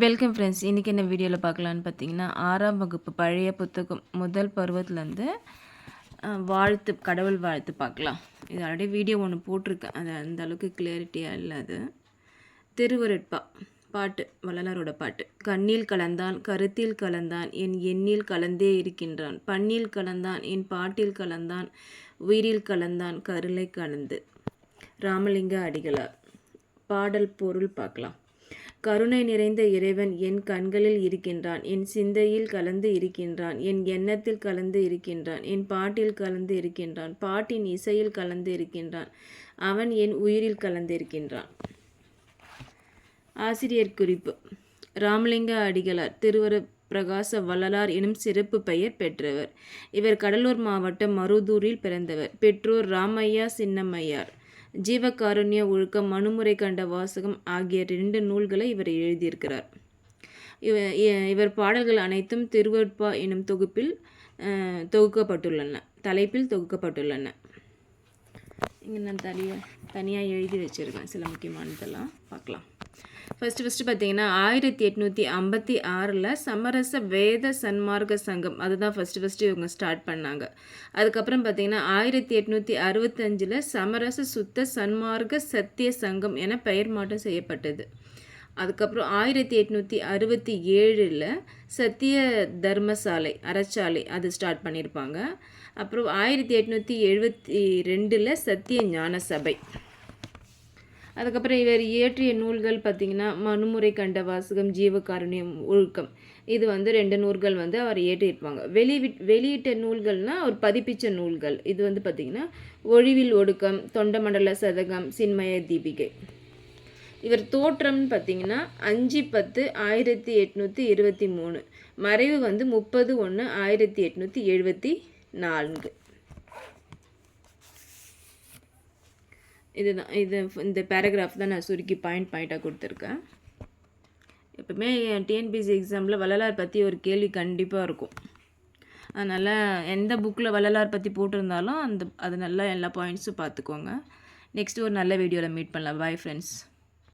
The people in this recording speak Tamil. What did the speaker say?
Welcome friends. இன்றைக்கி என்ன வீடியோவில் பார்க்கலான்னு பார்த்தீங்கன்னா, 6ஆம் வகுப்பு பழைய புத்தகம் முதல் பருவத்துலேருந்து வாழ்த்து, கடவுள் வாழ்த்து பார்க்கலாம். இது ஆல்ரெடி வீடியோ ஒன்று போட்டிருக்கேன். அது அந்த அளவுக்கு கிளியரிட்டியாக இல்லை. அது திருவருட்பா பாட்டு, வள்ளலாரோட பாட்டு. கண்ணில் கலந்தான், கருத்தில் கலந்தான், என் எண்ணில் கலந்தே இருக்கின்றான். பண்ணில் கலந்தான், என் பாட்டில் கலந்தான், உயிரில் கலந்தான், கருளை கலந்து. ராமலிங்க அடிகளார். பாடல் பொருள் பார்க்கலாம். கருணை நிறைந்த இறைவன் என் கண்களில் இருக்கின்றான், என் சிந்தையில் கலந்து இருக்கின்றான், என் எண்ணத்தில் கலந்து இருக்கின்றான், என் பாட்டில் கலந்து இருக்கின்றான், பாட்டின் இசையில் கலந்து இருக்கின்றான், அவன் என் உயிரில் கலந்து இருக்கின்றான். ஆசிரியர் குறிப்பு. ராமலிங்க அடிகளார் திருவரு பிரகாச வள்ளலார் எனும் சிறப்பு பெயர் பெற்றவர். இவர் கடலூர் மாவட்டம் மருதூரில் பிறந்தவர். பெற்றோர் ராமையா சின்னம்மையார். ஜீவகாருண்ய ஒழுக்கம், மனுமுறை கண்ட வாசகம் ஆகிய 2 நூல்களை இவர் எழுதியிருக்கிறார். இவர் பாடல்கள் அனைத்தும் திருவருட்பா எனும் தலைப்பில் தொகுக்கப்பட்டுள்ளன. இங்கே நான் தனியாக எழுதி வச்சுருக்கேன். சில முக்கியமானதெல்லாம் பார்க்கலாம். ஃபஸ்ட்டு பார்த்தீங்கன்னா 1856 சமரச வேத சன்மார்க்க சங்கம், அதுதான் ஃபஸ்ட்டு இவங்க ஸ்டார்ட் பண்ணாங்க. அதுக்கப்புறம் பார்த்தீங்கன்னா 1865 சமரச சுத்த சன்மார்க்க சத்திய சங்கம் என பெயர் மாற்றம் செய்யப்பட்டது. அதுக்கப்புறம் 1867 சத்திய தர்மசாலை அறச்சாலை அது ஸ்டார்ட் பண்ணியிருப்பாங்க. அப்புறம் 1872 சத்திய ஞான சபை. அதுக்கப்புறம் இவர் இயற்றிய நூல்கள் பார்த்திங்கன்னா மனுமுறை கண்ட வாசகம், ஜீவகாருண்யம் ஒழுக்கம், இது 2 நூல்கள் அவர் இயற்றியிருப்பாங்க. வெளியிட்ட நூல்கள்னால் அவர் பதிப்பிச்ச நூல்கள். இது பார்த்திங்கன்னா ஒழிவில் ஒடுக்கம், தொண்டமண்டல சதகம், சின்மய தீபிகை. இவர் தோற்றம்னு பார்த்திங்கன்னா 5/10/1823, மறைவு 30/1/1874. இதுதான் இந்த பேராகிராஃப் தான் நான் சுருக்கி பாயிண்ட்டாக கொடுத்துருக்கேன். எப்பவுமே டிஎன்பிஎஸ்சி எக்ஸாமில் வள்ளலார் பற்றி ஒரு கேள்வி கண்டிப்பாக இருக்கும். அதனால் எந்த புக்கில் வள்ளலார் பற்றி போட்டிருந்தாலும் அது நல்லா எல்லா பாயிண்ட்ஸும் பார்த்துக்கோங்க. நெக்ஸ்ட்டு ஒரு நல்ல வீடியோவில் மீட் பண்ணலாம். Bye friends.